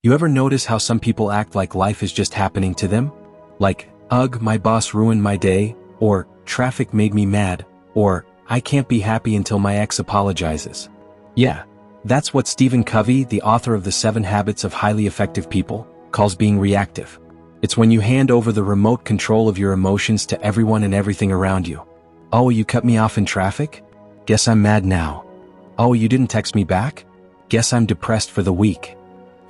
You ever notice how some people act like life is just happening to them? Like, ugh, my boss ruined my day, or traffic made me mad, or I can't be happy until my ex apologizes. Yeah, that's what Stephen Covey, the author of The 7 Habits of Highly Effective People, calls being reactive. It's when you hand over the remote control of your emotions to everyone and everything around you. Oh, you cut me off in traffic? Guess I'm mad now. Oh, you didn't text me back? Guess I'm depressed for the week.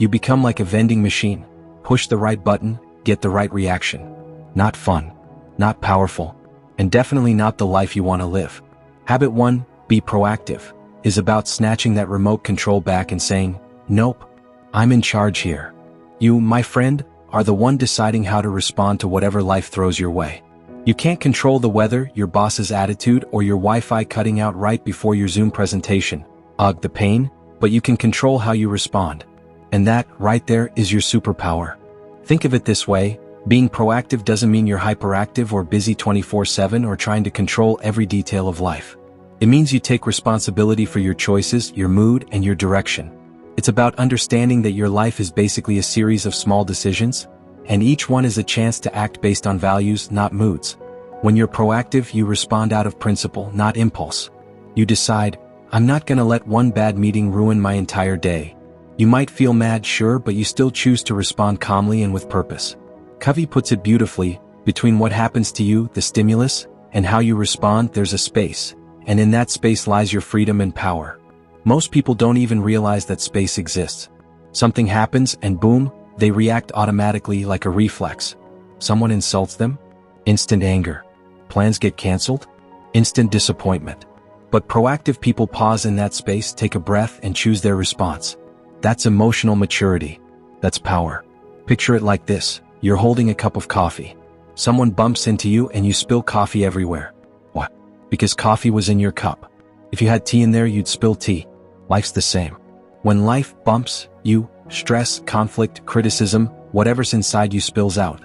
You become like a vending machine. Push the right button, get the right reaction. Not fun. Not powerful. And definitely not the life you want to live. Habit 1, be proactive, is about snatching that remote control back and saying, nope, I'm in charge here. You, my friend, are the one deciding how to respond to whatever life throws your way. You can't control the weather, your boss's attitude, or your Wi-Fi cutting out right before your Zoom presentation. Ugh, the pain, but you can control how you respond. And that, right there, is your superpower. Think of it this way, being proactive doesn't mean you're hyperactive or busy 24/7 or trying to control every detail of life. It means you take responsibility for your choices, your mood, and your direction. It's about understanding that your life is basically a series of small decisions, and each one is a chance to act based on values, not moods. When you're proactive, you respond out of principle, not impulse. You decide, I'm not gonna let one bad meeting ruin my entire day. You might feel mad, sure, but you still choose to respond calmly and with purpose. Covey puts it beautifully, between what happens to you, the stimulus, and how you respond, there's a space, and in that space lies your freedom and power. Most people don't even realize that space exists. Something happens and boom, they react automatically like a reflex. Someone insults them? Instant anger. Plans get canceled? Instant disappointment. But proactive people pause in that space, take a breath, and choose their response. That's emotional maturity. That's power. Picture it like this. You're holding a cup of coffee. Someone bumps into you and you spill coffee everywhere. What? Because coffee was in your cup. If you had tea in there, you'd spill tea. Life's the same. When life bumps you, stress, conflict, criticism, whatever's inside you spills out.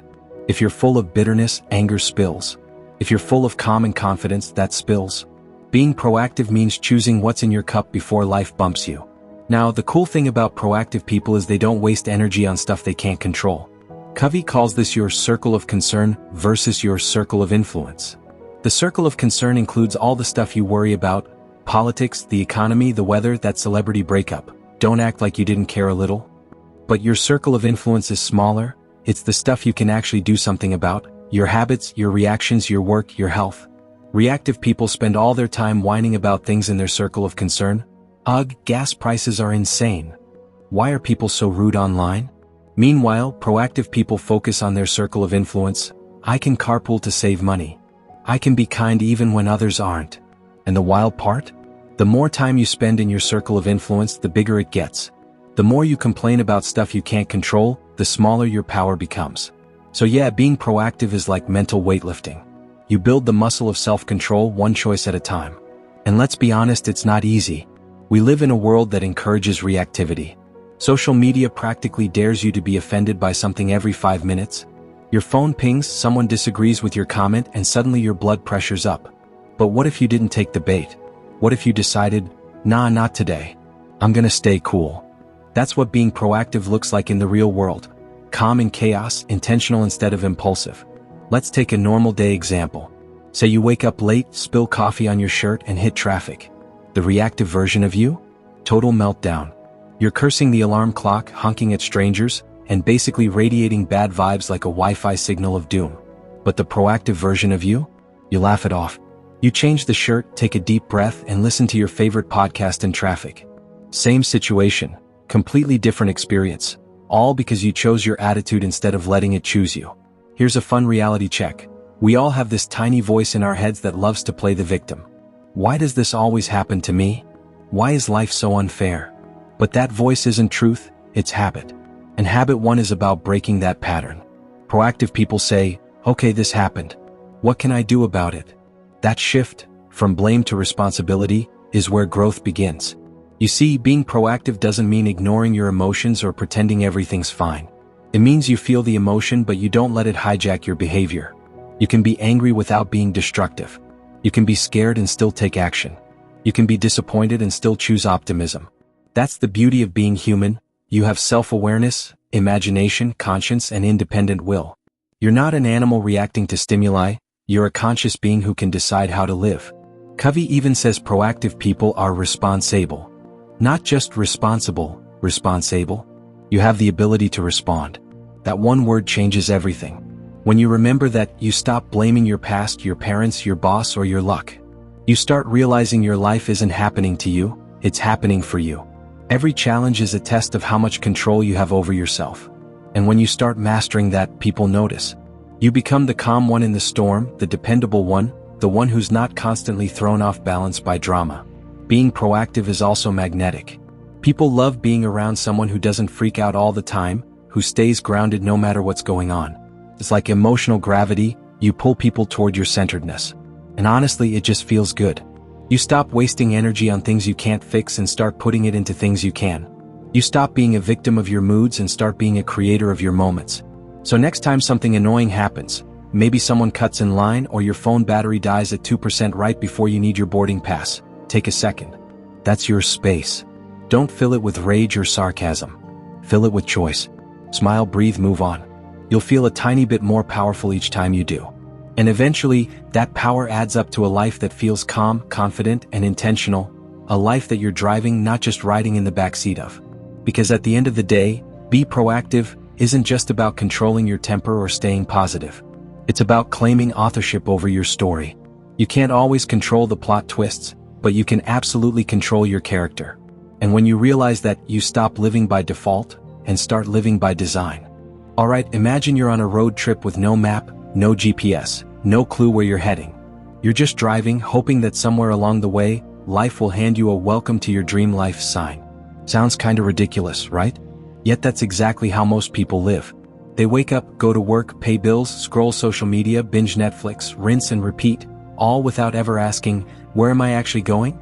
If you're full of bitterness, anger spills. If you're full of calm and confidence, that spills. Being proactive means choosing what's in your cup before life bumps you. Now, the cool thing about proactive people is they don't waste energy on stuff they can't control. Covey calls this your circle of concern versus your circle of influence. The circle of concern includes all the stuff you worry about, politics, the economy, the weather, that celebrity breakup. Don't act like you didn't care a little. But your circle of influence is smaller. It's the stuff you can actually do something about, your habits, your reactions, your work, your health. Reactive people spend all their time whining about things in their circle of concern. Ugh, gas prices are insane. Why are people so rude online? Meanwhile, proactive people focus on their circle of influence. I can carpool to save money. I can be kind even when others aren't. And the wild part? The more time you spend in your circle of influence, the bigger it gets. The more you complain about stuff you can't control, the smaller your power becomes. So yeah, being proactive is like mental weightlifting. You build the muscle of self-control one choice at a time. And let's be honest, it's not easy. We live in a world that encourages reactivity. Social media practically dares you to be offended by something every 5 minutes. Your phone pings, someone disagrees with your comment, and suddenly your blood pressure's up. But what if you didn't take the bait? What if you decided, nah, not today. I'm gonna stay cool. That's what being proactive looks like in the real world. Calm in chaos, intentional instead of impulsive. Let's take a normal day example. Say you wake up late, spill coffee on your shirt, and hit traffic. The reactive version of you? Total meltdown. You're cursing the alarm clock, honking at strangers, and basically radiating bad vibes like a Wi-Fi signal of doom. But the proactive version of you? You laugh it off. You change the shirt, take a deep breath, and listen to your favorite podcast in traffic. Same situation, completely different experience, all because you chose your attitude instead of letting it choose you. Here's a fun reality check. We all have this tiny voice in our heads that loves to play the victim. Why does this always happen to me? Why is life so unfair? But that voice isn't truth, it's habit. And habit 1 is about breaking that pattern. Proactive people say, okay, this happened. What can I do about it? That shift, from blame to responsibility, is where growth begins. You see, being proactive doesn't mean ignoring your emotions or pretending everything's fine. It means you feel the emotion but you don't let it hijack your behavior. You can be angry without being destructive. You can be scared and still take action. You can be disappointed and still choose optimism. That's the beauty of being human. You have self-awareness, imagination, conscience, and independent will. You're not an animal reacting to stimuli, you're a conscious being who can decide how to live. Covey even says proactive people are responsible. Not just responsible, responsible. You have the ability to respond. That one word changes everything. When you remember that, you stop blaming your past, your parents, your boss, or your luck. You start realizing your life isn't happening to you, it's happening for you. Every challenge is a test of how much control you have over yourself. And when you start mastering that, people notice. You become the calm one in the storm, the dependable one, the one who's not constantly thrown off balance by drama. Being proactive is also magnetic. People love being around someone who doesn't freak out all the time, who stays grounded no matter what's going on. It's like emotional gravity, you pull people toward your centeredness. And honestly, it just feels good. You stop wasting energy on things you can't fix and start putting it into things you can. You stop being a victim of your moods and start being a creator of your moments. So next time something annoying happens, maybe someone cuts in line or your phone battery dies at 2% right before you need your boarding pass, take a second. That's your space. Don't fill it with rage or sarcasm. Fill it with choice. Smile, breathe, move on. You'll feel a tiny bit more powerful each time you do. And eventually, that power adds up to a life that feels calm, confident, and intentional, a life that you're driving, not just riding in the backseat of. Because at the end of the day, be proactive isn't just about controlling your temper or staying positive. It's about claiming authorship over your story. You can't always control the plot twists, but you can absolutely control your character. And when you realize that, you stop living by default and start living by design. Alright, imagine you're on a road trip with no map, no GPS, no clue where you're heading. You're just driving, hoping that somewhere along the way, life will hand you a welcome to your dream life sign. Sounds kinda ridiculous, right? Yet that's exactly how most people live. They wake up, go to work, pay bills, scroll social media, binge Netflix, rinse and repeat, all without ever asking, where am I actually going?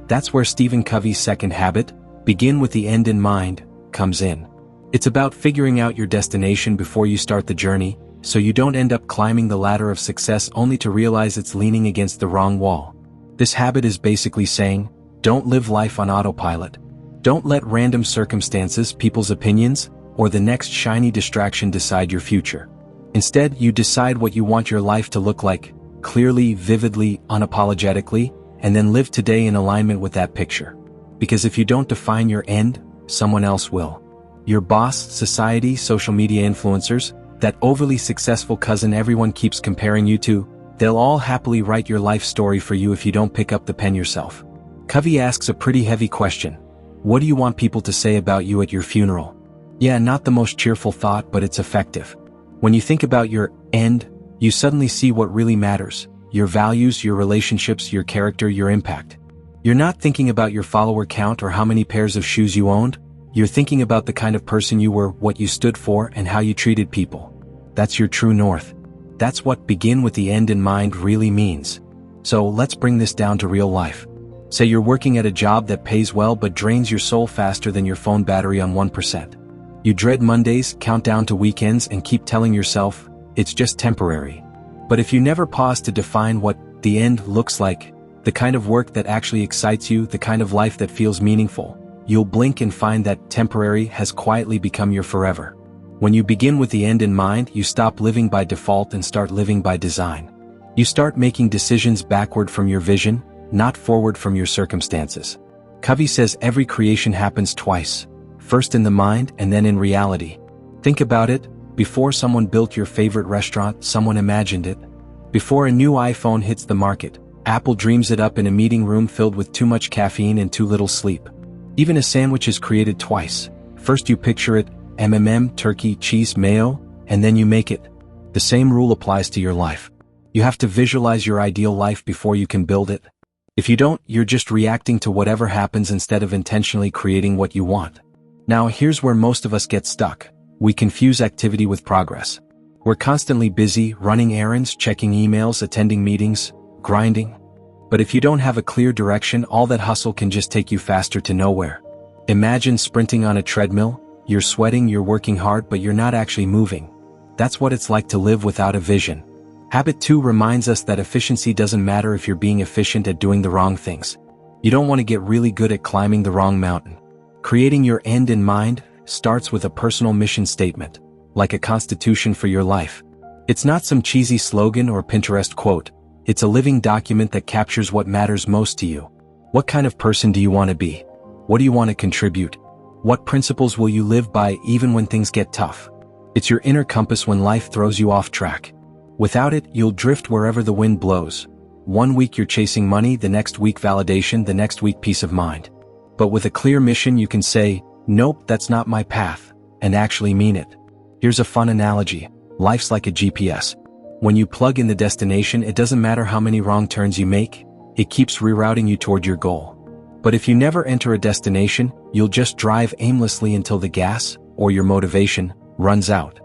That's where Stephen Covey's second habit, begin with the end in mind, comes in. It's about figuring out your destination before you start the journey, so you don't end up climbing the ladder of success only to realize it's leaning against the wrong wall. This habit is basically saying, don't live life on autopilot. Don't let random circumstances, people's opinions, or the next shiny distraction decide your future. Instead, you decide what you want your life to look like, clearly, vividly, unapologetically, and then live today in alignment with that picture. Because if you don't define your end, someone else will. Your boss, society, social media influencers, that overly successful cousin everyone keeps comparing you to, they'll all happily write your life story for you if you don't pick up the pen yourself. Covey asks a pretty heavy question. What do you want people to say about you at your funeral? Yeah, not the most cheerful thought, but it's effective. When you think about your end, you suddenly see what really matters. Your values, your relationships, your character, your impact. You're not thinking about your follower count or how many pairs of shoes you owned. You're thinking about the kind of person you were, what you stood for, and how you treated people. That's your true north. That's what begin with the end in mind really means. So let's bring this down to real life. Say you're working at a job that pays well but drains your soul faster than your phone battery on 1%. You dread Mondays, count down to weekends, and keep telling yourself, it's just temporary. But if you never pause to define what the end looks like, the kind of work that actually excites you, the kind of life that feels meaningful, you'll blink and find that temporary has quietly become your forever. When you begin with the end in mind, you stop living by default and start living by design. You start making decisions backward from your vision, not forward from your circumstances. Covey says every creation happens twice, first in the mind and then in reality. Think about it, before someone built your favorite restaurant, someone imagined it. Before a new iPhone hits the market, Apple dreams it up in a meeting room filled with too much caffeine and too little sleep. Even a sandwich is created twice. First you picture it, turkey, cheese, mayo, and then you make it. The same rule applies to your life. You have to visualize your ideal life before you can build it. If you don't, you're just reacting to whatever happens instead of intentionally creating what you want. Now here's where most of us get stuck. We confuse activity with progress. We're constantly busy, running errands, checking emails, attending meetings, grinding. But if you don't have a clear direction, all that hustle can just take you faster to nowhere. Imagine sprinting on a treadmill. You're sweating, you're working hard, but you're not actually moving. That's what it's like to live without a vision. Habit 2 reminds us that efficiency doesn't matter if you're being efficient at doing the wrong things. You don't want to get really good at climbing the wrong mountain. Creating your end in mind, starts with a personal mission statement, like a constitution for your life. It's not some cheesy slogan or Pinterest quote. It's a living document that captures what matters most to you. What kind of person do you want to be? What do you want to contribute? What principles will you live by even when things get tough? It's your inner compass when life throws you off track. Without it, you'll drift wherever the wind blows. One week you're chasing money, the next week validation, the next week peace of mind. But with a clear mission you can say, nope, that's not my path, and actually mean it. Here's a fun analogy. Life's like a GPS. When you plug in the destination, it doesn't matter how many wrong turns you make, it keeps rerouting you toward your goal. But if you never enter a destination, you'll just drive aimlessly until the gas, or your motivation, runs out.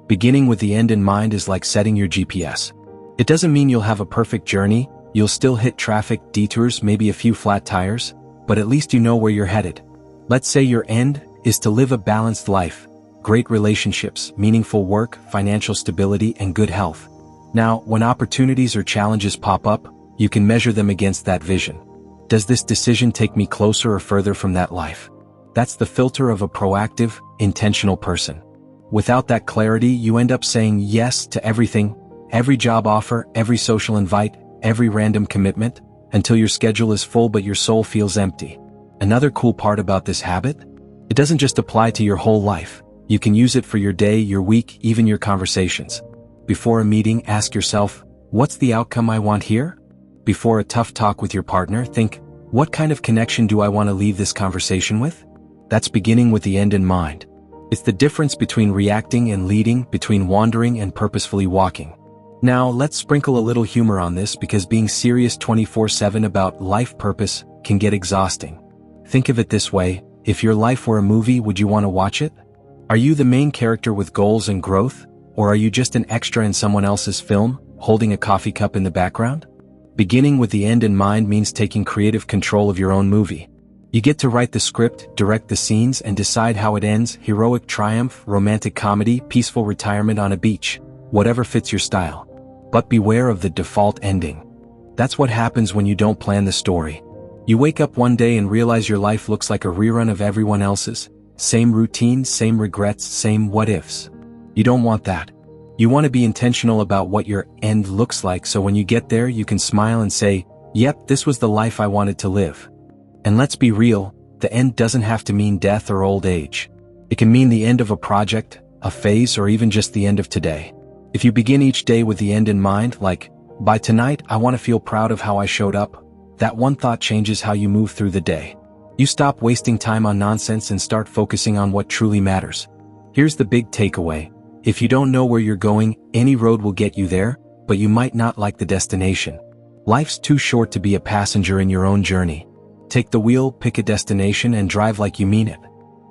Beginning with the end in mind is like setting your GPS. It doesn't mean you'll have a perfect journey, you'll still hit traffic, detours, maybe a few flat tires, but at least you know where you're headed. Let's say your end is to live a balanced life, great relationships, meaningful work, financial stability, and good health. Now, when opportunities or challenges pop up, you can measure them against that vision. Does this decision take me closer or further from that life? That's the filter of a proactive, intentional person. Without that clarity, you end up saying yes to everything, every job offer, every social invite, every random commitment, until your schedule is full but your soul feels empty. Another cool part about this habit? It doesn't just apply to your whole life. You can use it for your day, your week, even your conversations. Before a meeting, ask yourself, what's the outcome I want here? Before a tough talk with your partner, think, what kind of connection do I want to leave this conversation with? That's beginning with the end in mind. It's the difference between reacting and leading, between wandering and purposefully walking. Now, let's sprinkle a little humor on this because being serious 24/7 about life purpose can get exhausting. Think of it this way, if your life were a movie, would you want to watch it? Are you the main character with goals and growth, or are you just an extra in someone else's film, holding a coffee cup in the background? Beginning with the end in mind means taking creative control of your own movie. You get to write the script, direct the scenes, and decide how it ends: heroic triumph, romantic comedy, peaceful retirement on a beach, whatever fits your style. But beware of the default ending. That's what happens when you don't plan the story. You wake up one day and realize your life looks like a rerun of everyone else's. Same routine, same regrets, same what-ifs. You don't want that. You want to be intentional about what your end looks like, so when you get there you can smile and say, yep, this was the life I wanted to live. And let's be real, the end doesn't have to mean death or old age. It can mean the end of a project, a phase, or even just the end of today. If you begin each day with the end in mind, like, by tonight I want to feel proud of how I showed up, that one thought changes how you move through the day. You stop wasting time on nonsense and start focusing on what truly matters. Here's the big takeaway. If you don't know where you're going, any road will get you there, but you might not like the destination. Life's too short to be a passenger in your own journey. Take the wheel, pick a destination, and drive like you mean it.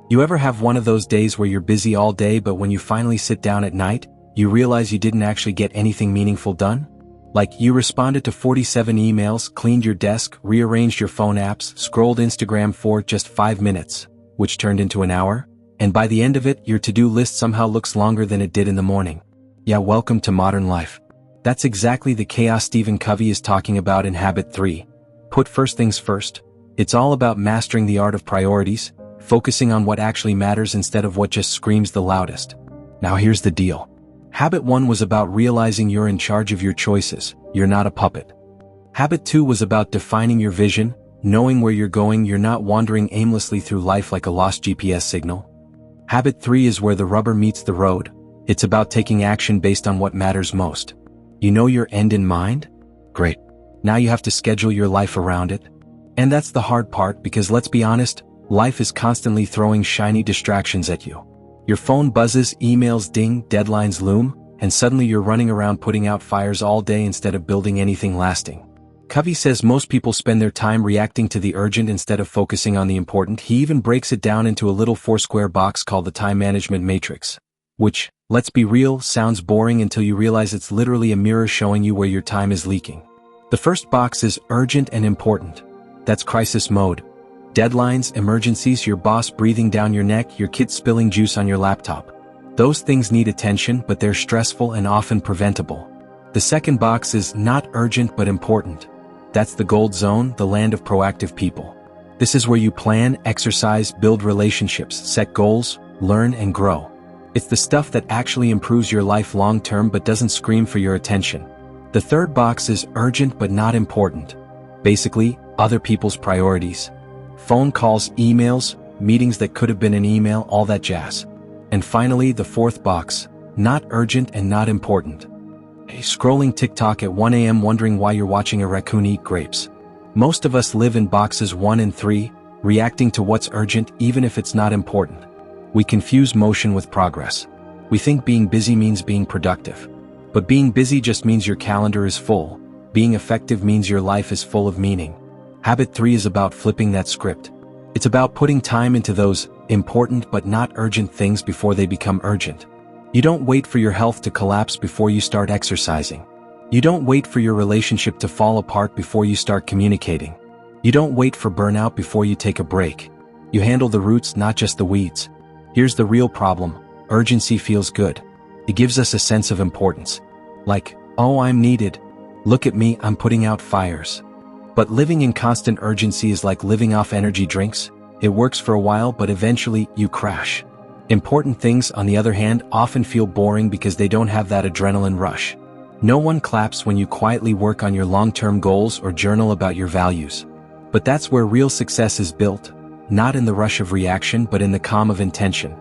You ever have one of those days where you're busy all day but when you finally sit down at night, you realize you didn't actually get anything meaningful done? Like, you responded to 47 emails, cleaned your desk, rearranged your phone apps, scrolled Instagram for just 5 minutes, which turned into an hour, and by the end of it, your to-do list somehow looks longer than it did in the morning. Yeah, welcome to modern life. That's exactly the chaos Stephen Covey is talking about in Habit 3. Put first things first. It's all about mastering the art of priorities, focusing on what actually matters instead of what just screams the loudest. Now here's the deal. Habit 1 was about realizing you're in charge of your choices, you're not a puppet. Habit 2 was about defining your vision, knowing where you're going, you're not wandering aimlessly through life like a lost GPS signal. Habit 3 is where the rubber meets the road. It's about taking action based on what matters most. You know your end in mind? Great. Now you have to schedule your life around it. And that's the hard part, because let's be honest, life is constantly throwing shiny distractions at you. Your phone buzzes, emails ding, deadlines loom, and suddenly you're running around putting out fires all day instead of building anything lasting. Covey says most people spend their time reacting to the urgent instead of focusing on the important. He even breaks it down into a little 4-square box called the time management matrix, which, let's be real, sounds boring until you realize it's literally a mirror showing you where your time is leaking. The first box is urgent and important. That's crisis mode. Deadlines, emergencies, your boss breathing down your neck, your kids spilling juice on your laptop. Those things need attention, but they're stressful and often preventable. The second box is not urgent but important. That's the gold zone, the land of proactive people. This is where you plan, exercise, build relationships, set goals, learn and grow. It's the stuff that actually improves your life long term but doesn't scream for your attention. The third box is urgent but not important. Basically, other people's priorities. Phone calls, emails, meetings that could have been an email, all that jazz. And finally, the fourth box, not urgent and not important. Scrolling TikTok at 1 a.m. wondering why you're watching a raccoon eat grapes. Most of us live in boxes 1 and 3, reacting to what's urgent even if it's not important. We confuse motion with progress. We think being busy means being productive. But being busy just means your calendar is full. Being effective means your life is full of meaning. Habit 3 is about flipping that script. It's about putting time into those important but not urgent things before they become urgent. You don't wait for your health to collapse before you start exercising. You don't wait for your relationship to fall apart before you start communicating. You don't wait for burnout before you take a break. You handle the roots, not just the weeds. Here's the real problem. Urgency feels good. It gives us a sense of importance. Like, oh, I'm needed. Look at me, I'm putting out fires. But living in constant urgency is like living off energy drinks. It works for a while, but eventually, you crash. Important things, on the other hand, often feel boring because they don't have that adrenaline rush. No one claps when you quietly work on your long-term goals or journal about your values. But that's where real success is built, not in the rush of reaction but in the calm of intention.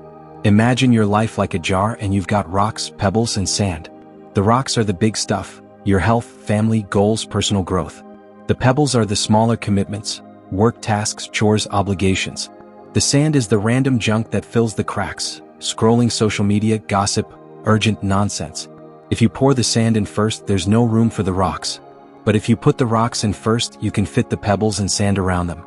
Imagine your life like a jar and you've got rocks, pebbles, and sand. The rocks are the big stuff, your health, family, goals, personal growth. The pebbles are the smaller commitments, work tasks, chores, obligations. The sand is the random junk that fills the cracks, scrolling social media, gossip, urgent nonsense. If you pour the sand in first, there's no room for the rocks. But if you put the rocks in first, you can fit the pebbles and sand around them.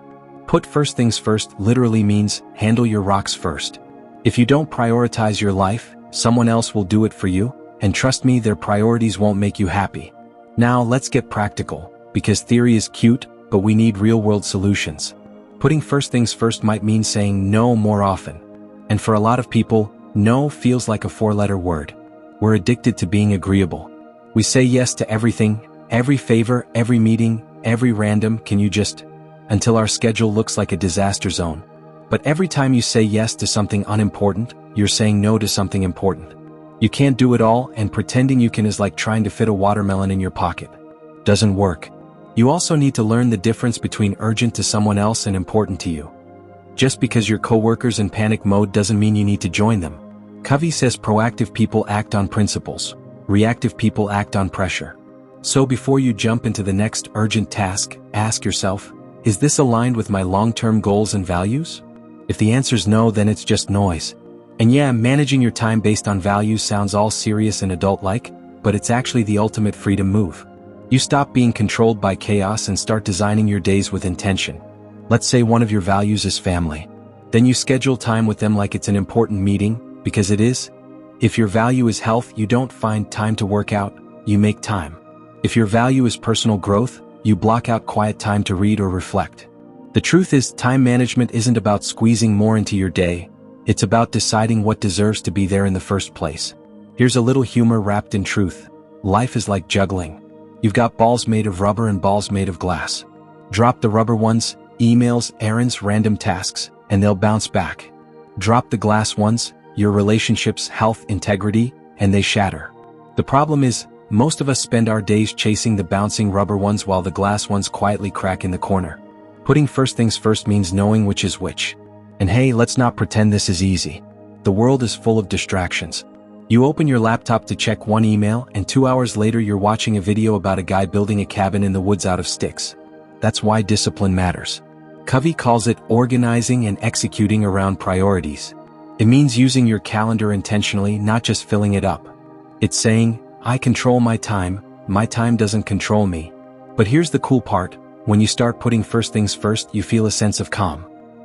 Put first things first literally means handle your rocks first. If you don't prioritize your life, someone else will do it for you, and trust me, their priorities won't make you happy. Now let's get practical, because theory is cute, but we need real-world solutions. Putting first things first might mean saying no more often. And for a lot of people, no feels like a 4-letter word. We're addicted to being agreeable. We say yes to everything, every favor, every meeting, every random "can you just," until our schedule looks like a disaster zone. But every time you say yes to something unimportant, you're saying no to something important. You can't do it all, and pretending you can is like trying to fit a watermelon in your pocket. Doesn't work. You also need to learn the difference between urgent to someone else and important to you. Just because your coworker's in panic mode doesn't mean you need to join them. Covey says proactive people act on principles, reactive people act on pressure. So before you jump into the next urgent task, ask yourself, is this aligned with my long-term goals and values? If the answer's no, then it's just noise. And yeah, managing your time based on values sounds all serious and adult-like, but it's actually the ultimate freedom move. You stop being controlled by chaos and start designing your days with intention. Let's say one of your values is family. Then you schedule time with them like it's an important meeting, because it is. If your value is health, you don't find time to work out, you make time. If your value is personal growth, you block out quiet time to read or reflect. The truth is, time management isn't about squeezing more into your day, it's about deciding what deserves to be there in the first place. Here's a little humor wrapped in truth. Life is like juggling. You've got balls made of rubber and balls made of glass. Drop the rubber ones, emails, errands, random tasks, and they'll bounce back. Drop the glass ones, your relationships, health, integrity, and they shatter. The problem is, most of us spend our days chasing the bouncing rubber ones while the glass ones quietly crack in the corner. Putting first things first means knowing which is which. And hey, let's not pretend this is easy. The world is full of distractions. You open your laptop to check one email, and 2 hours later you're watching a video about a guy building a cabin in the woods out of sticks. That's why discipline matters. Covey calls it organizing and executing around priorities. It means using your calendar intentionally, not just filling it up. It's saying, I control my time doesn't control me. But here's the cool part, when you start putting first things first, you feel a sense of calm.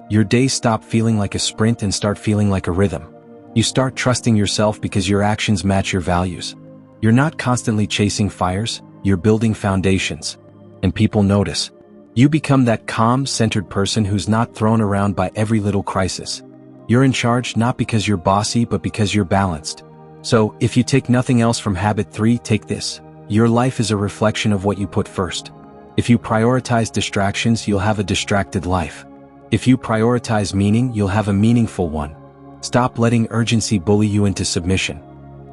Your days stop feeling like a sprint and start feeling like a rhythm. You start trusting yourself because your actions match your values. You're not constantly chasing fires, you're building foundations. And people notice. You become that calm, centered person who's not thrown around by every little crisis. You're in charge not because you're bossy but because you're balanced. So, if you take nothing else from habit 3, take this. Your life is a reflection of what you put first. If you prioritize distractions, you'll have a distracted life. If you prioritize meaning, you'll have a meaningful one. Stop letting urgency bully you into submission.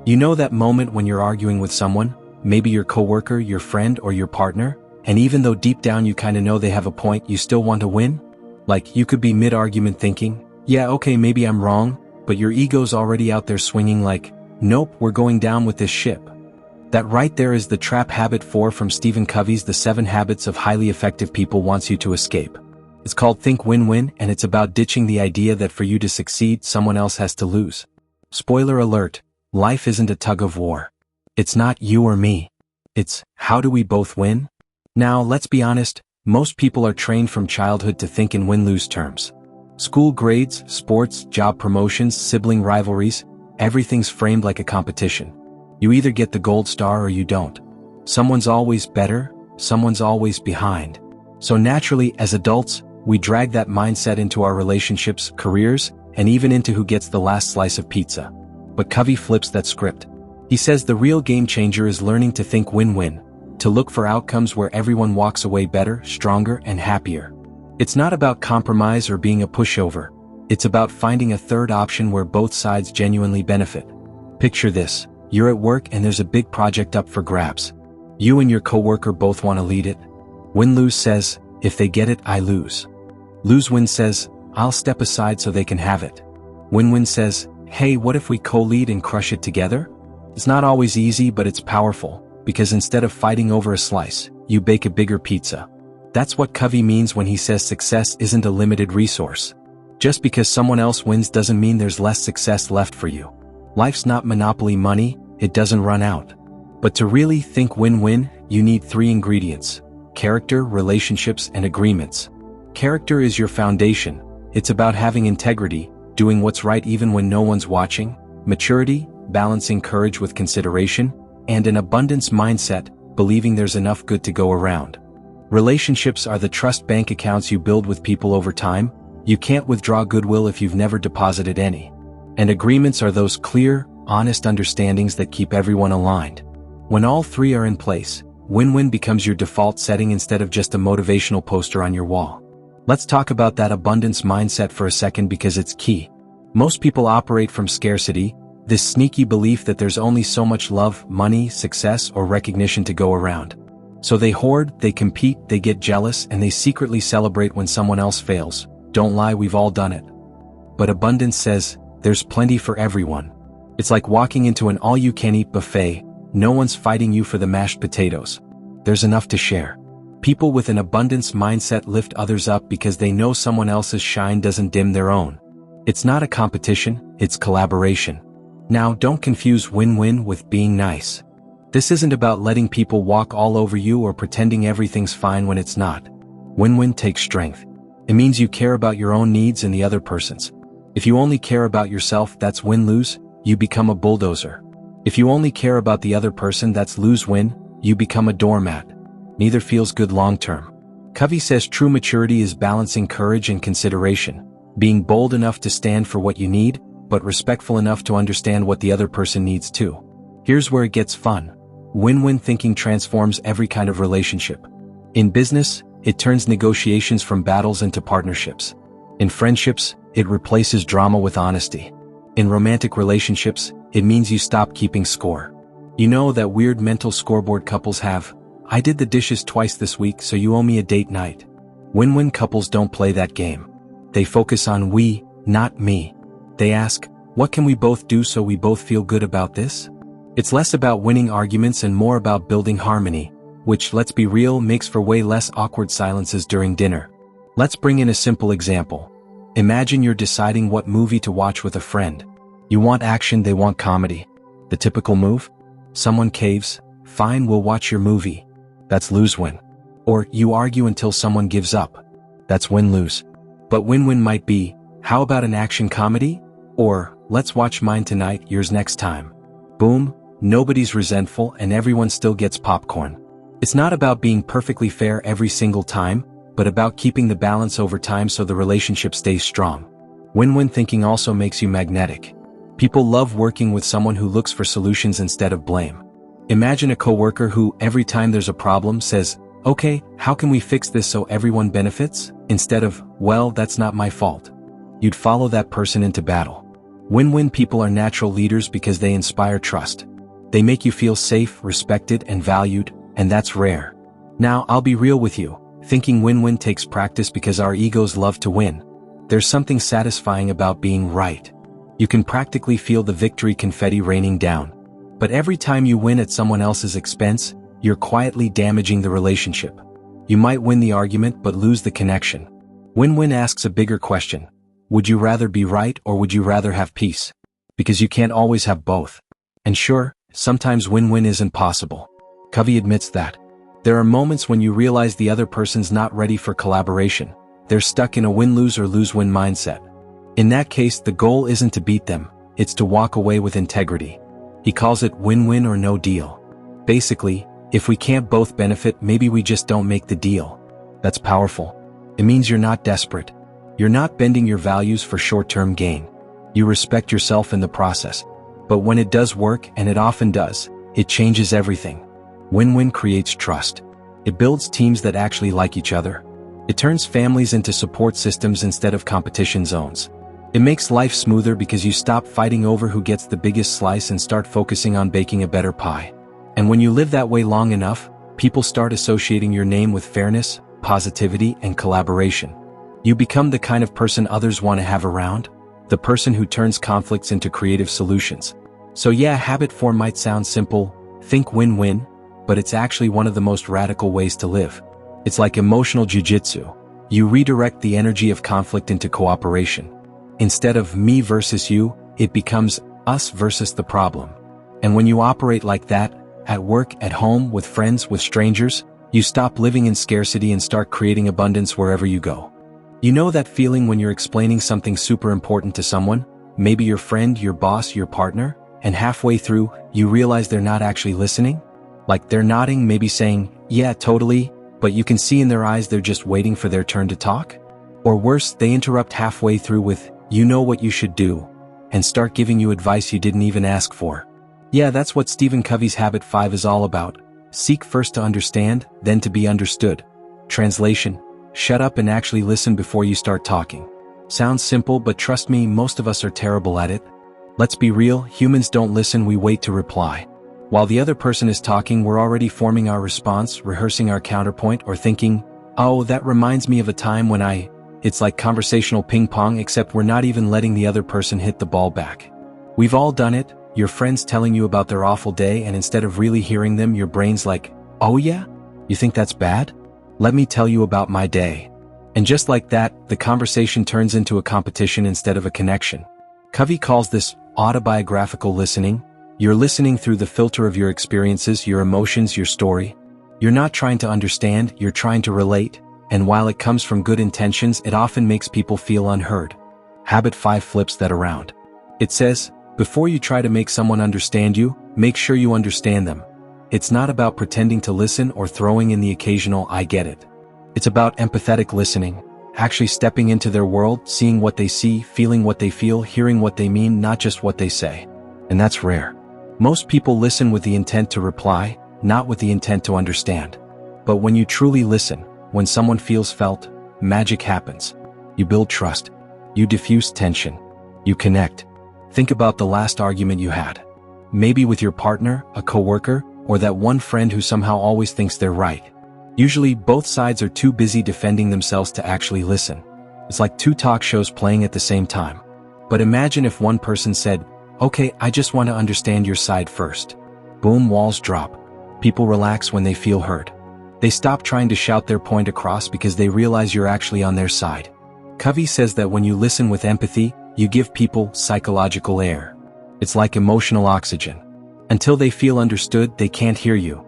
You know that moment when you're arguing with someone, maybe your coworker, your friend, or your partner, and even though deep down you kinda know they have a point, you still want to win? Like, you could be mid-argument thinking, yeah, okay, maybe I'm wrong, but your ego's already out there swinging like, nope, we're going down with this ship. That right there is the trap. Habit 4 from Stephen Covey's The 7 Habits of Highly Effective People wants you to escape. It's called Think Win-Win, and it's about ditching the idea that for you to succeed, someone else has to lose. Spoiler alert, life isn't a tug of war. It's not you or me. It's, how do we both win? Now, let's be honest, most people are trained from childhood to think in win-lose terms. School grades, sports, job promotions, sibling rivalries, everything's framed like a competition. You either get the gold star or you don't. Someone's always better, someone's always behind. So naturally, as adults, we drag that mindset into our relationships, careers, and even into who gets the last slice of pizza. But Covey flips that script. He says the real game changer is learning to think win-win, to look for outcomes where everyone walks away better, stronger, and happier. It's not about compromise or being a pushover. It's about finding a third option where both sides genuinely benefit. Picture this. You're at work and there's a big project up for grabs. You and your coworker both want to lead it. Win-lose says, if they get it, I lose. Lose-win says, I'll step aside so they can have it. Win-win says, hey, what if we co-lead and crush it together? It's not always easy, but it's powerful, because instead of fighting over a slice, you bake a bigger pizza. That's what Covey means when he says success isn't a limited resource. Just because someone else wins doesn't mean there's less success left for you. Life's not monopoly money, it doesn't run out. But to really think win-win, you need 3 ingredients: character, relationships, and agreements. Character is your foundation. It's about having integrity, doing what's right even when no one's watching, maturity, balancing courage with consideration, and an abundance mindset, believing there's enough good to go around. Relationships are the trust bank accounts you build with people over time. You can't withdraw goodwill if you've never deposited any. And agreements are those clear, honest understandings that keep everyone aligned. When all 3 are in place, win-win becomes your default setting instead of just a motivational poster on your wall. Let's talk about that abundance mindset for a second because it's key. Most people operate from scarcity, this sneaky belief that there's only so much love, money, success, or recognition to go around. So they hoard, they compete, they get jealous, and they secretly celebrate when someone else fails. Don't lie, we've all done it. But abundance says, there's plenty for everyone. It's like walking into an all-you-can-eat buffet. No one's fighting you for the mashed potatoes. There's enough to share. People with an abundance mindset lift others up because they know someone else's shine doesn't dim their own. It's not a competition, it's collaboration. Now, don't confuse win-win with being nice. This isn't about letting people walk all over you or pretending everything's fine when it's not. Win-win takes strength. It means you care about your own needs and the other person's. If you only care about yourself, that's win-lose, you become a bulldozer. If you only care about the other person, that's lose-win, you become a doormat. Neither feels good long-term. Covey says true maturity is balancing courage and consideration, being bold enough to stand for what you need, but respectful enough to understand what the other person needs too. Here's where it gets fun. Win-win thinking transforms every kind of relationship. In business, it turns negotiations from battles into partnerships. In friendships, it replaces drama with honesty. In romantic relationships, it means you stop keeping score. You know that weird mental scoreboard couples have? I did the dishes twice this week, so you owe me a date night. Win-win couples don't play that game. They focus on we, not me. They ask, what can we both do so we both feel good about this? It's less about winning arguments and more about building harmony, which, let's be real, makes for way less awkward silences during dinner. Let's bring in a simple example. Imagine you're deciding what movie to watch with a friend. You want action, they want comedy. The typical move? Someone caves, fine, we'll watch your movie. That's lose-win. Or you argue until someone gives up. That's win-lose. But win-win might be, how about an action comedy? Or, let's watch mine tonight, yours next time. Boom, nobody's resentful and everyone still gets popcorn. It's not about being perfectly fair every single time, but about keeping the balance over time so the relationship stays strong. Win-win thinking also makes you magnetic. People love working with someone who looks for solutions instead of blame. Imagine a coworker who, every time there's a problem, says, okay, how can we fix this so everyone benefits? Instead of, well, that's not my fault. You'd follow that person into battle. Win-win people are natural leaders because they inspire trust. They make you feel safe, respected, and valued, and that's rare. Now, I'll be real with you. Thinking win-win takes practice because our egos love to win. There's something satisfying about being right. You can practically feel the victory confetti raining down. But every time you win at someone else's expense, you're quietly damaging the relationship. You might win the argument but lose the connection. Win-win asks a bigger question. Would you rather be right or would you rather have peace? Because you can't always have both. And sure, sometimes win-win isn't possible. Covey admits that. There are moments when you realize the other person's not ready for collaboration. They're stuck in a win-lose or lose-win mindset. In that case, the goal isn't to beat them, it's to walk away with integrity. He calls it win-win or no deal. Basically, if we can't both benefit, maybe we just don't make the deal. That's powerful. It means you're not desperate. You're not bending your values for short-term gain. You respect yourself in the process. But when it does work, and it often does, it changes everything. Win-win creates trust. It builds teams that actually like each other. It turns families into support systems instead of competition zones. It makes life smoother because you stop fighting over who gets the biggest slice and start focusing on baking a better pie. And when you live that way long enough, people start associating your name with fairness, positivity, and collaboration. You become the kind of person others want to have around, the person who turns conflicts into creative solutions. So yeah, habit 4 might sound simple, think win-win, but it's actually one of the most radical ways to live. It's like emotional jiu-jitsu. You redirect the energy of conflict into cooperation. Instead of me versus you, it becomes us versus the problem. And when you operate like that, at work, at home, with friends, with strangers, you stop living in scarcity and start creating abundance wherever you go. You know that feeling when you're explaining something super important to someone, maybe your friend, your boss, your partner, and halfway through, you realize they're not actually listening? Like they're nodding, maybe saying, yeah, totally, but you can see in their eyes they're just waiting for their turn to talk? Or worse, they interrupt halfway through with, you know what you should do, and start giving you advice you didn't even ask for. Yeah, that's what Stephen Covey's Habit 5 is all about. Seek first to understand, then to be understood. Translation: shut up and actually listen before you start talking. Sounds simple, but trust me, most of us are terrible at it. Let's be real, humans don't listen, we wait to reply. While the other person is talking, we're already forming our response, rehearsing our counterpoint, or thinking, oh, that reminds me of a time when I... It's like conversational ping pong, except we're not even letting the other person hit the ball back. We've all done it, your friends telling you about their awful day, and instead of really hearing them, your brain's like, oh yeah? You think that's bad? Let me tell you about my day. And just like that, the conversation turns into a competition instead of a connection. Covey calls this autobiographical listening. You're listening through the filter of your experiences, your emotions, your story. You're not trying to understand, you're trying to relate, and while it comes from good intentions, it often makes people feel unheard. Habit 5 flips that around. It says, before you try to make someone understand you, make sure you understand them. It's not about pretending to listen or throwing in the occasional I get it. It's about empathetic listening, actually stepping into their world, seeing what they see, feeling what they feel, hearing what they mean, not just what they say. And that's rare. Most people listen with the intent to reply, not with the intent to understand. But when you truly listen, when someone feels felt, magic happens. You build trust. You diffuse tension. You connect. Think about the last argument you had. Maybe with your partner, a coworker, or that one friend who somehow always thinks they're right. Usually, both sides are too busy defending themselves to actually listen. It's like two talk shows playing at the same time. But imagine if one person said, okay, I just want to understand your side first. Boom, walls drop. People relax when they feel heard. They stop trying to shout their point across because they realize you're actually on their side. Covey says that when you listen with empathy, you give people psychological air. It's like emotional oxygen. Until they feel understood, they can't hear you.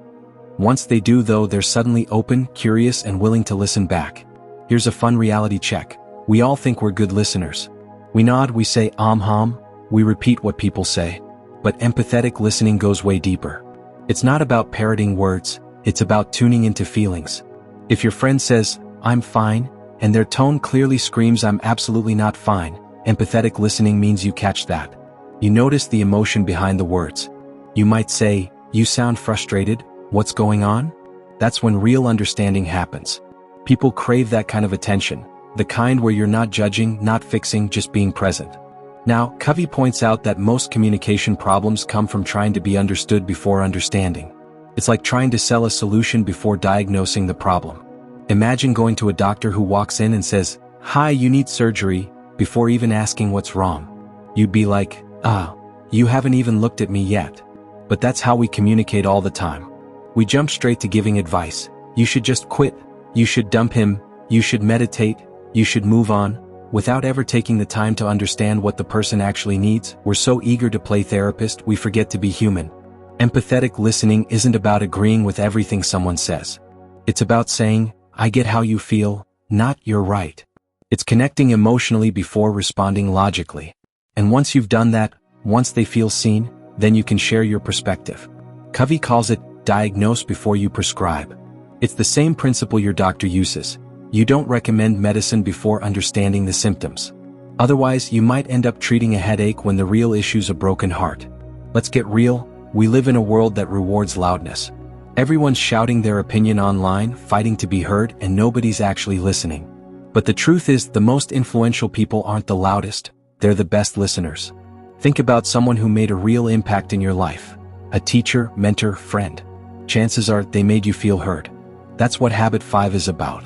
Once they do, though, they're suddenly open, curious, and willing to listen back. Here's a fun reality check. We all think we're good listeners. We nod, we say hum, we repeat what people say. But empathetic listening goes way deeper. It's not about parroting words, it's about tuning into feelings. If your friend says, I'm fine, and their tone clearly screams I'm absolutely not fine, empathetic listening means you catch that. You notice the emotion behind the words. You might say, you sound frustrated, what's going on? That's when real understanding happens. People crave that kind of attention, the kind where you're not judging, not fixing, just being present. Now, Covey points out that most communication problems come from trying to be understood before understanding. It's like trying to sell a solution before diagnosing the problem. Imagine going to a doctor who walks in and says, "Hi, you need surgery," before even asking what's wrong. You'd be like, you haven't even looked at me yet. But that's how we communicate all the time. We jump straight to giving advice. You should just quit. You should dump him. You should meditate. You should move on. Without ever taking the time to understand what the person actually needs. We're so eager to play therapist, we forget to be human. Empathetic listening isn't about agreeing with everything someone says. It's about saying, "I get how you feel," not "you're right." It's connecting emotionally before responding logically. And once you've done that, once they feel seen, then you can share your perspective. Covey calls it diagnose before you prescribe. It's the same principle your doctor uses. You don't recommend medicine before understanding the symptoms. Otherwise, you might end up treating a headache when the real issue's a broken heart. Let's get real, we live in a world that rewards loudness. Everyone's shouting their opinion online, fighting to be heard, and nobody's actually listening. But the truth is, the most influential people aren't the loudest, they're the best listeners. Think about someone who made a real impact in your life. A teacher, mentor, friend. Chances are they made you feel heard. That's what Habit 5 is about.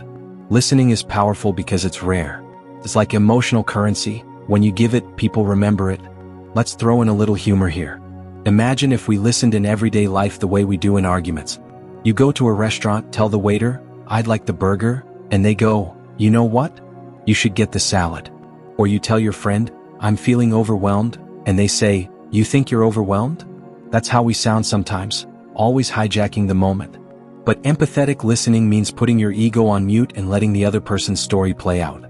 Listening is powerful because it's rare. It's like emotional currency. When you give it, people remember it. Let's throw in a little humor here. Imagine if we listened in everyday life the way we do in arguments. You go to a restaurant, tell the waiter, "I'd like the burger," and they go, "You know what? You should get the salad." Or you tell your friend, "I'm feeling overwhelmed," and they say, "You think you're overwhelmed?" That's how we sound sometimes, always hijacking the moment. But empathetic listening means putting your ego on mute and letting the other person's story play out.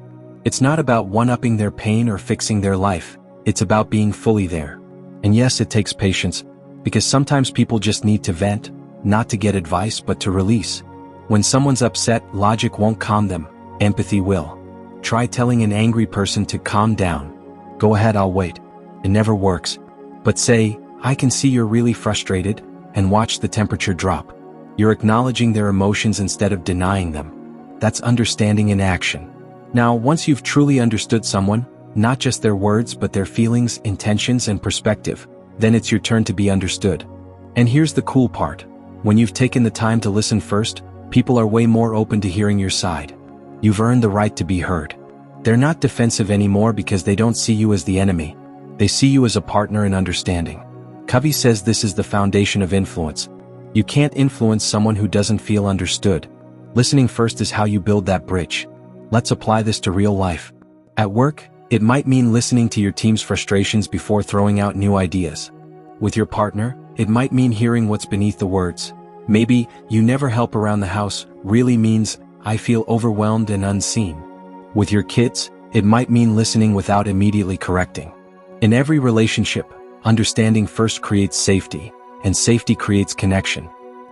It's not about one-upping their pain or fixing their life, it's about being fully there. And yes, it takes patience, because sometimes people just need to vent, not to get advice but to release. When someone's upset, logic won't calm them, empathy will. Try telling an angry person to calm down. "Go ahead, I'll wait." It never works. But say, "I can see you're really frustrated," and watch the temperature drop. You're acknowledging their emotions instead of denying them. That's understanding in action. Now, once you've truly understood someone, not just their words but their feelings, intentions, and perspective, then it's your turn to be understood. And here's the cool part. When you've taken the time to listen first, people are way more open to hearing your side. You've earned the right to be heard. They're not defensive anymore because they don't see you as the enemy. They see you as a partner in understanding. Covey says this is the foundation of influence. You can't influence someone who doesn't feel understood. Listening first is how you build that bridge. Let's apply this to real life. At work, it might mean listening to your team's frustrations before throwing out new ideas. With your partner, it might mean hearing what's beneath the words. Maybe, "You never help around the house," really means, "I feel overwhelmed and unseen." With your kids, it might mean listening without immediately correcting. In every relationship, understanding first creates safety, and safety creates connection.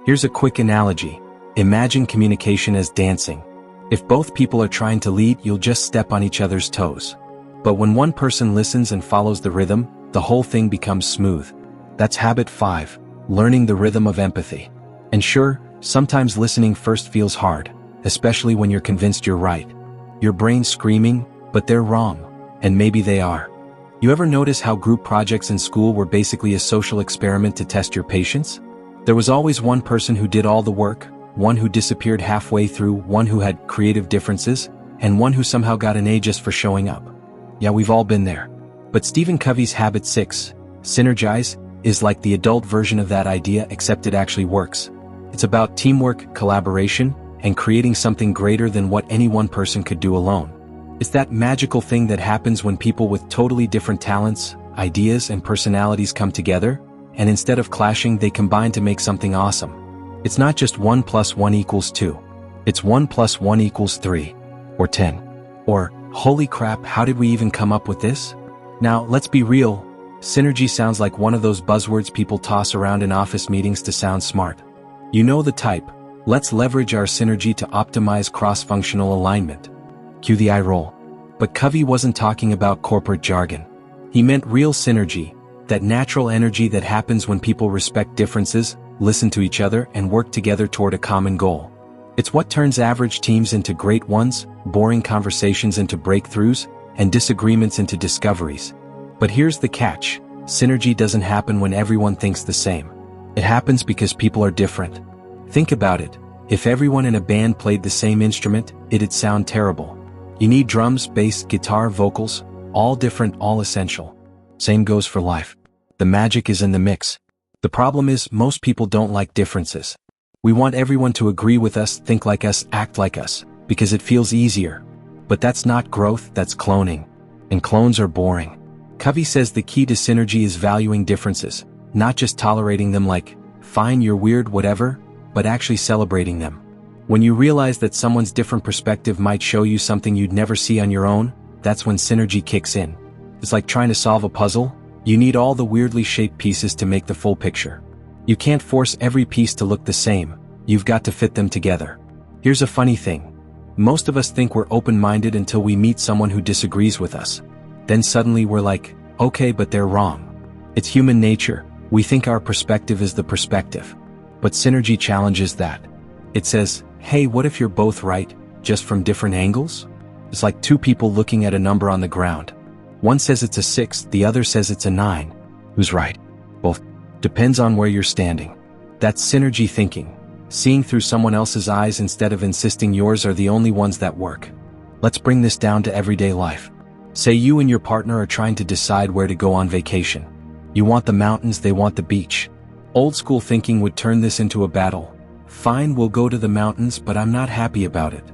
Here's a quick analogy. Imagine communication as dancing. If both people are trying to lead, you'll just step on each other's toes. But when one person listens and follows the rhythm, the whole thing becomes smooth. That's Habit 5, learning the rhythm of empathy. And sure, sometimes listening first feels hard, especially when you're convinced you're right. Your brain's screaming, but they're wrong. And maybe they are. You ever notice how group projects in school were basically a social experiment to test your patience? There was always one person who did all the work, one who disappeared halfway through, one who had creative differences, and one who somehow got an A just for showing up. Yeah, we've all been there. But Stephen Covey's Habit 6, Synergize, is like the adult version of that idea, except it actually works. It's about teamwork, collaboration, and creating something greater than what any one person could do alone. It's that magical thing that happens when people with totally different talents, ideas, and personalities come together, and instead of clashing, they combine to make something awesome. It's not just 1 + 1 = 2. It's 1 + 1 = 3. Or 10. Or, holy crap, how did we even come up with this? Now, let's be real. Synergy sounds like one of those buzzwords people toss around in office meetings to sound smart. You know the type. Let's leverage our synergy to optimize cross-functional alignment. Cue the eye roll. But Covey wasn't talking about corporate jargon. He meant real synergy, that natural energy that happens when people respect differences, listen to each other, and work together toward a common goal. It's what turns average teams into great ones, boring conversations into breakthroughs, and disagreements into discoveries. But here's the catch. Synergy doesn't happen when everyone thinks the same. It happens because people are different. Think about it. If everyone in a band played the same instrument, it'd sound terrible. You need drums, bass, guitar, vocals, all different, all essential. Same goes for life. The magic is in the mix. The problem is, most people don't like differences. We want everyone to agree with us, think like us, act like us, because it feels easier. But that's not growth, that's cloning. And clones are boring. Covey says the key to synergy is valuing differences, not just tolerating them like, fine, you're weird, whatever, but actually celebrating them. When you realize that someone's different perspective might show you something you'd never see on your own, that's when synergy kicks in. It's like trying to solve a puzzle. You need all the weirdly shaped pieces to make the full picture. You can't force every piece to look the same. You've got to fit them together. Here's a funny thing. Most of us think we're open-minded until we meet someone who disagrees with us. Then suddenly we're like, okay, but they're wrong. It's human nature. We think our perspective is the perspective. But synergy challenges that. It says, hey, what if you're both right, just from different angles? It's like two people looking at a number on the ground. One says it's a 6, the other says it's a 9. Who's right? Both. Depends on where you're standing. That's synergy thinking. Seeing through someone else's eyes instead of insisting yours are the only ones that work. Let's bring this down to everyday life. Say you and your partner are trying to decide where to go on vacation. You want the mountains, they want the beach. Old school thinking would turn this into a battle. Fine, we'll go to the mountains, but I'm not happy about it.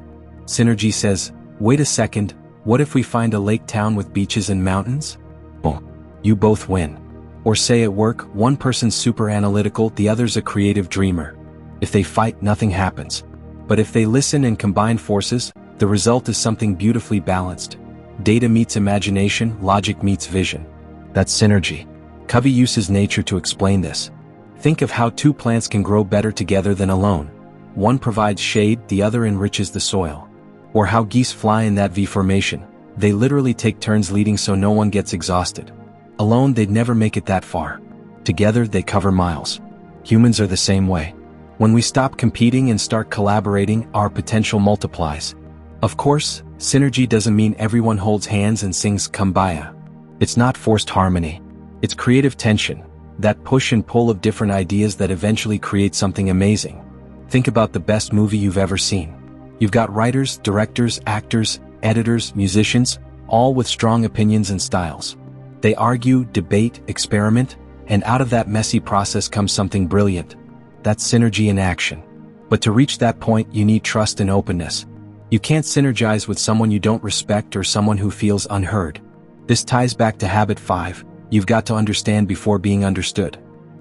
Synergy says, wait a second, what if we find a lake town with beaches and mountains? Boom. You both win. Or say at work, one person's super analytical, the other's a creative dreamer. If they fight, nothing happens. But if they listen and combine forces, the result is something beautifully balanced. Data meets imagination, logic meets vision. That's synergy. Covey uses nature to explain this. Think of how two plants can grow better together than alone. One provides shade, the other enriches the soil. Or how geese fly in that V formation. They literally take turns leading so no one gets exhausted. Alone, they'd never make it that far. Together, they cover miles. Humans are the same way. When we stop competing and start collaborating, our potential multiplies. Of course, synergy doesn't mean everyone holds hands and sings Kumbaya. It's not forced harmony. It's creative tension, that push and pull of different ideas that eventually create something amazing. Think about the best movie you've ever seen. You've got writers, directors, actors, editors, musicians, all with strong opinions and styles. They argue, debate, experiment, and out of that messy process comes something brilliant. That's synergy in action. But to reach that point, you need trust and openness. You can't synergize with someone you don't respect or someone who feels unheard. This ties back to habit 5. You've got to understand before being understood.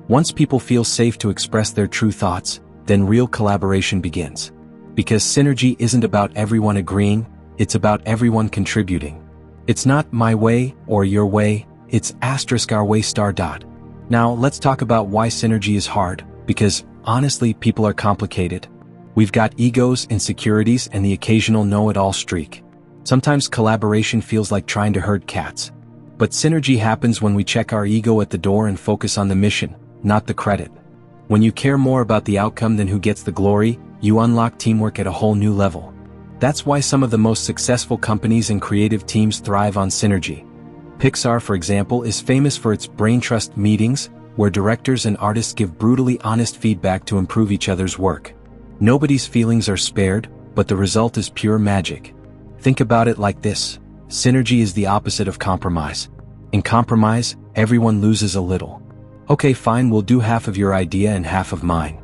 Once people feel safe to express their true thoughts, then real collaboration begins. Because synergy isn't about everyone agreeing, it's about everyone contributing. It's not my way or your way, it's our way . Now let's talk about why synergy is hard, because honestly, people are complicated. We've got egos, insecurities, and the occasional know-it-all streak. Sometimes collaboration feels like trying to herd cats. But synergy happens when we check our ego at the door and focus on the mission, not the credit. When you care more about the outcome than who gets the glory, you unlock teamwork at a whole new level. That's why some of the most successful companies and creative teams thrive on synergy. Pixar, for example, is famous for its brain trust meetings, where directors and artists give brutally honest feedback to improve each other's work. Nobody's feelings are spared, but the result is pure magic. Think about it like this. Synergy is the opposite of compromise. In compromise, everyone loses a little. Okay, fine, we'll do half of your idea and half of mine.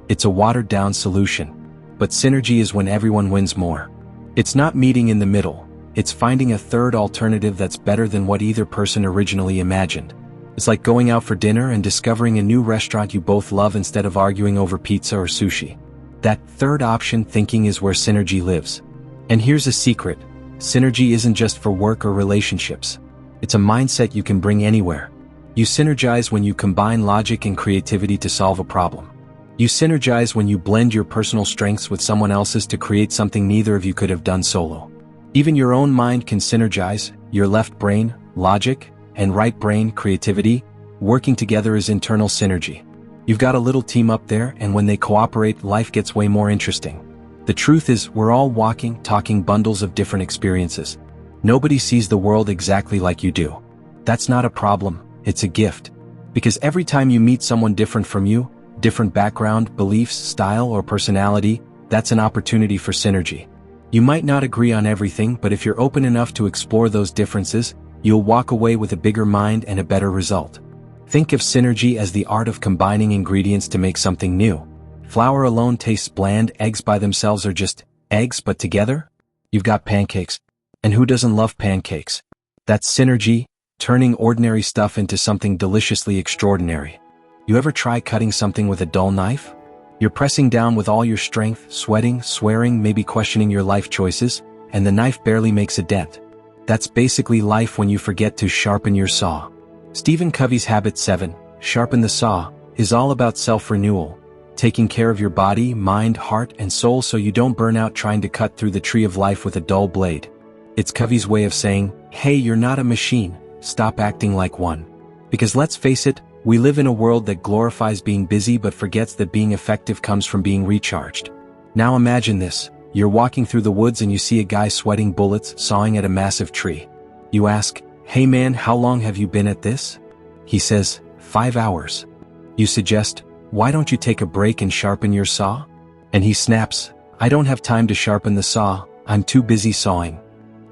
It's a watered-down solution. But synergy is when everyone wins more. It's not meeting in the middle. It's finding a third alternative that's better than what either person originally imagined. It's like going out for dinner and discovering a new restaurant you both love instead of arguing over pizza or sushi. That third option thinking is where synergy lives. And here's a secret. Synergy isn't just for work or relationships. It's a mindset you can bring anywhere. You synergize when you combine logic and creativity to solve a problem. You synergize when you blend your personal strengths with someone else's to create something neither of you could have done solo. Even your own mind can synergize, your left brain, logic, and right brain, creativity, working together is internal synergy. You've got a little team up there, and when they cooperate, life gets way more interesting. The truth is, we're all walking, talking bundles of different experiences. Nobody sees the world exactly like you do. That's not a problem, it's a gift. Because every time you meet someone different from you, different background, beliefs, style, or personality, that's an opportunity for synergy. You might not agree on everything, but if you're open enough to explore those differences, you'll walk away with a bigger mind and a better result. Think of synergy as the art of combining ingredients to make something new. Flour alone tastes bland, eggs by themselves are just eggs, but together, you've got pancakes. And who doesn't love pancakes? That's synergy, turning ordinary stuff into something deliciously extraordinary. You ever try cutting something with a dull knife? You're pressing down with all your strength, sweating, swearing, maybe questioning your life choices, and the knife barely makes a dent. That's basically life when you forget to sharpen your saw. Stephen Covey's Habit 7, Sharpen the Saw, is all about self-renewal, taking care of your body, mind, heart, and soul so you don't burn out trying to cut through the tree of life with a dull blade. It's Covey's way of saying, hey, you're not a machine, stop acting like one. Because let's face it, we live in a world that glorifies being busy but forgets that being effective comes from being recharged. Now imagine this, you're walking through the woods and you see a guy sweating bullets, sawing at a massive tree. You ask, hey man, how long have you been at this? He says, 5 hours. You suggest, why don't you take a break and sharpen your saw? And he snaps, I don't have time to sharpen the saw, I'm too busy sawing.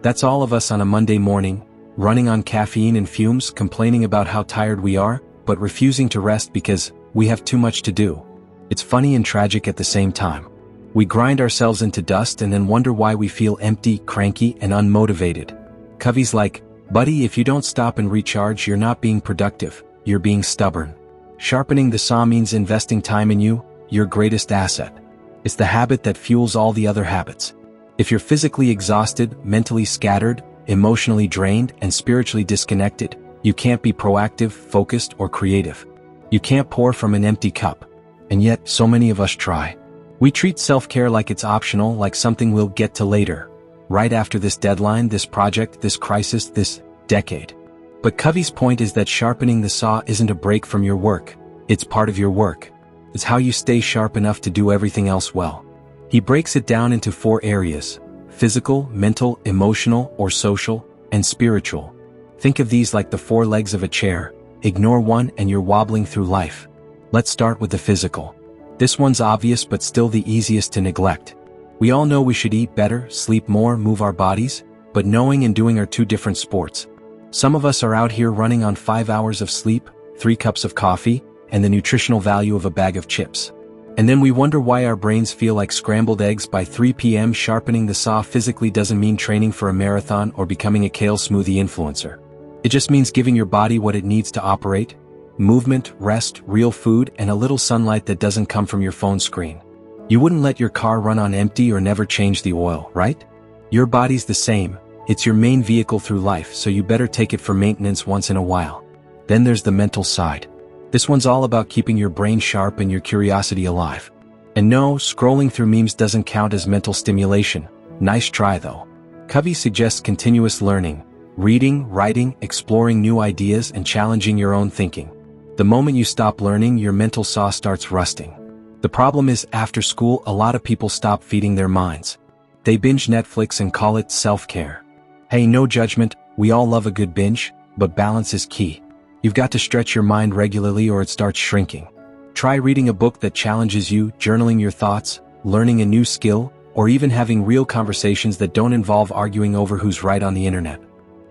That's all of us on a Monday morning, running on caffeine and fumes, complaining about how tired we are, but refusing to rest because we have too much to do. It's funny and tragic at the same time. We grind ourselves into dust and then wonder why we feel empty, cranky, and unmotivated. Covey's like, buddy, if you don't stop and recharge, you're not being productive, you're being stubborn. Sharpening the saw means investing time in you, your greatest asset. It's the habit that fuels all the other habits. If you're physically exhausted, mentally scattered, emotionally drained, and spiritually disconnected, you can't be proactive, focused, or creative. You can't pour from an empty cup. And yet, so many of us try. We treat self-care like it's optional, like something we'll get to later. Right after this deadline, this project, this crisis, this decade. But Covey's point is that sharpening the saw isn't a break from your work. It's part of your work. It's how you stay sharp enough to do everything else well. He breaks it down into 4 areas: physical, mental, emotional, or social, and spiritual. Think of these like the 4 legs of a chair. Ignore one and you're wobbling through life. Let's start with the physical. This one's obvious but still the easiest to neglect. We all know we should eat better, sleep more, move our bodies, but knowing and doing are 2 different sports. Some of us are out here running on 5 hours of sleep, 3 cups of coffee, and the nutritional value of a bag of chips. And then we wonder why our brains feel like scrambled eggs by 3 p.m. Sharpening the saw physically doesn't mean training for a marathon or becoming a kale smoothie influencer. It just means giving your body what it needs to operate: movement, rest, real food, and a little sunlight that doesn't come from your phone screen. You wouldn't let your car run on empty or never change the oil, right? Your body's the same. It's your main vehicle through life, so you better take it for maintenance once in a while. Then there's the mental side. This one's all about keeping your brain sharp and your curiosity alive. And no, scrolling through memes doesn't count as mental stimulation. Nice try though. Covey suggests continuous learning. Reading, writing, exploring new ideas, and challenging your own thinking. The moment you stop learning, your mental saw starts rusting. The problem is, after school, a lot of people stop feeding their minds. They binge Netflix and call it self-care. Hey, no judgment, we all love a good binge, but balance is key. You've got to stretch your mind regularly or it starts shrinking. Try reading a book that challenges you, journaling your thoughts, learning a new skill, or even having real conversations that don't involve arguing over who's right on the internet.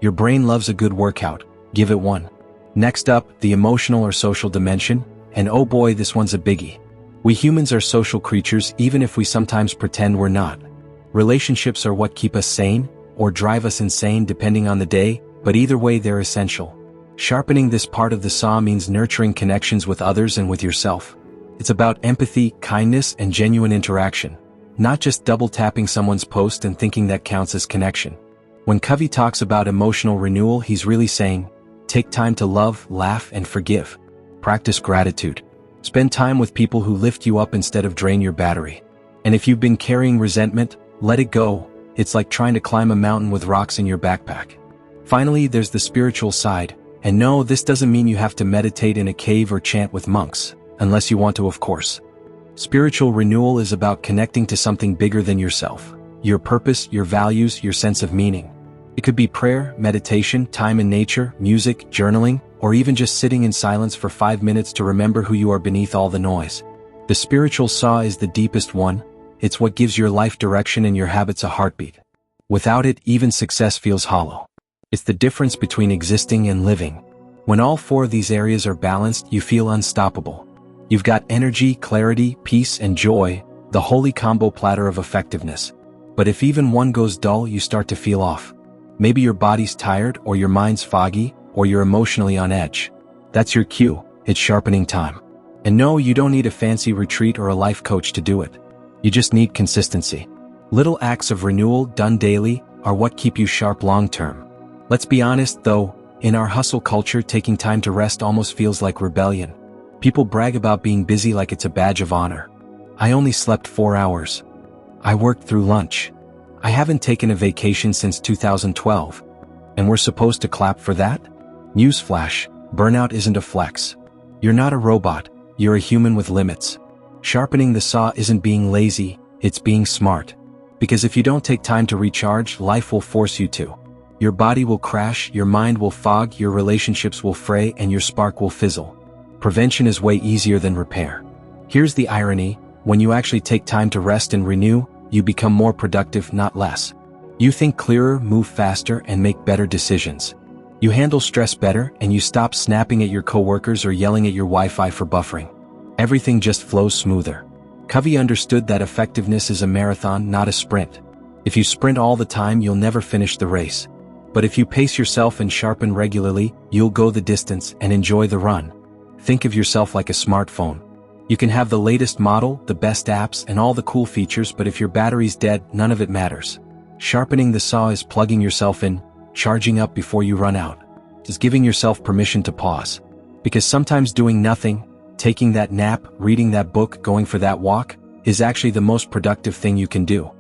Your brain loves a good workout, give it one. Next up, the emotional or social dimension, and oh boy, this one's a biggie. We humans are social creatures even if we sometimes pretend we're not. Relationships are what keep us sane, or drive us insane depending on the day, but either way they're essential. Sharpening this part of the saw means nurturing connections with others and with yourself. It's about empathy, kindness, and genuine interaction, not just double-tapping someone's post and thinking that counts as connection. When Covey talks about emotional renewal, he's really saying, take time to love, laugh, and forgive. Practice gratitude. Spend time with people who lift you up instead of drain your battery. And if you've been carrying resentment, let it go. It's like trying to climb a mountain with rocks in your backpack. Finally, there's the spiritual side. And no, this doesn't mean you have to meditate in a cave or chant with monks, unless you want to, of course. Spiritual renewal is about connecting to something bigger than yourself. Your purpose, your values, your sense of meaning. It could be prayer, meditation, time in nature, music, journaling, or even just sitting in silence for 5 minutes to remember who you are beneath all the noise. The spiritual saw is the deepest one. It's what gives your life direction and your habits a heartbeat. Without it, even success feels hollow. It's the difference between existing and living. When all 4 of these areas are balanced, you feel unstoppable. You've got energy, clarity, peace, and joy, the holy combo platter of effectiveness. But if even one goes dull, you start to feel off. Maybe your body's tired, or your mind's foggy, or you're emotionally on edge. That's your cue. It's sharpening time. And no, you don't need a fancy retreat or a life coach to do it. You just need consistency. Little acts of renewal done daily are what keep you sharp long-term. Let's be honest, though, in our hustle culture, taking time to rest almost feels like rebellion. People brag about being busy like it's a badge of honor. I only slept 4 hours. I worked through lunch. I haven't taken a vacation since 2012. And we're supposed to clap for that? Newsflash, burnout isn't a flex. You're not a robot, you're a human with limits. Sharpening the saw isn't being lazy, it's being smart. Because if you don't take time to recharge, life will force you to. Your body will crash, your mind will fog, your relationships will fray, and your spark will fizzle. Prevention is way easier than repair. Here's the irony: when you actually take time to rest and renew, you become more productive, not less. You think clearer, move faster, and make better decisions. You handle stress better, and you stop snapping at your coworkers or yelling at your Wi-Fi for buffering. Everything just flows smoother. Covey understood that effectiveness is a marathon, not a sprint. If you sprint all the time, you'll never finish the race. But if you pace yourself and sharpen regularly, you'll go the distance and enjoy the run. Think of yourself like a smartphone. You can have the latest model, the best apps, and all the cool features, but if your battery's dead, none of it matters. Sharpening the saw is plugging yourself in, charging up before you run out. Just giving yourself permission to pause. Because sometimes doing nothing, taking that nap, reading that book, going for that walk, is actually the most productive thing you can do.